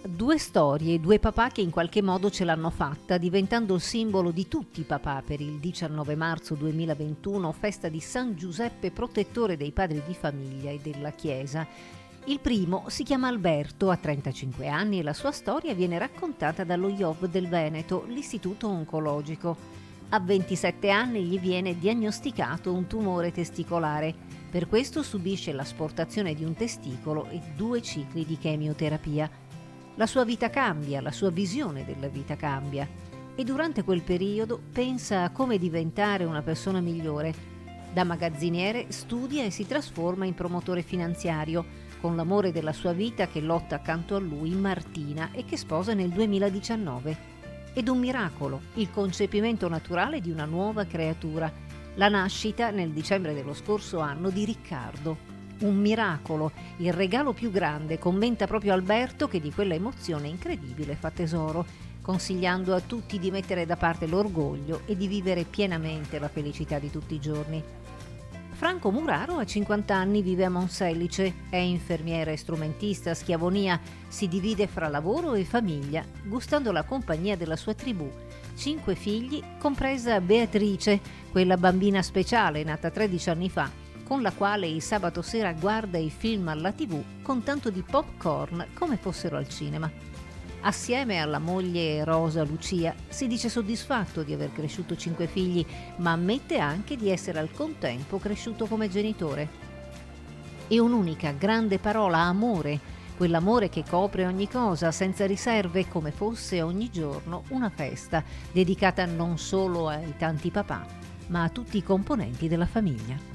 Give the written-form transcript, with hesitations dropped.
Due storie, due papà che in qualche modo ce l'hanno fatta, diventando il simbolo di tutti i papà per il 19 marzo 2021, festa di San Giuseppe, protettore dei padri di famiglia e della Chiesa. Il primo si chiama Alberto, ha 35 anni e la sua storia viene raccontata dallo IOV del Veneto, l'Istituto Oncologico. A 27 anni gli viene diagnosticato un tumore testicolare. Per questo subisce l'asportazione di un testicolo e 2 cicli di chemioterapia. La sua vita cambia, la sua visione della vita cambia e durante quel periodo pensa a come diventare una persona migliore. Da magazziniere studia e si trasforma in promotore finanziario, con l'amore della sua vita che lotta accanto a lui, Martina, e che sposa nel 2019. Ed un miracolo, il concepimento naturale di una nuova creatura, la nascita nel dicembre dello scorso anno di Riccardo. Un miracolo, il regalo più grande, commenta proprio Alberto, che di quella emozione incredibile fa tesoro, consigliando a tutti di mettere da parte l'orgoglio e di vivere pienamente la felicità di tutti i giorni. Franco Muraro ha 50 anni, vive a Monselice, è infermiere, strumentista, schiavonia, si divide fra lavoro e famiglia, gustando la compagnia della sua tribù. 5 figli, compresa Beatrice, quella bambina speciale nata 13 anni fa, con la quale il sabato sera guarda i film alla TV con tanto di popcorn come fossero al cinema. Assieme alla moglie Rosa Lucia si dice soddisfatto di aver cresciuto 5 figli, ma ammette anche di essere al contempo cresciuto come genitore. E un'unica grande parola, amore, quell'amore che copre ogni cosa senza riserve, come fosse ogni giorno una festa dedicata non solo ai tanti papà, ma a tutti i componenti della famiglia.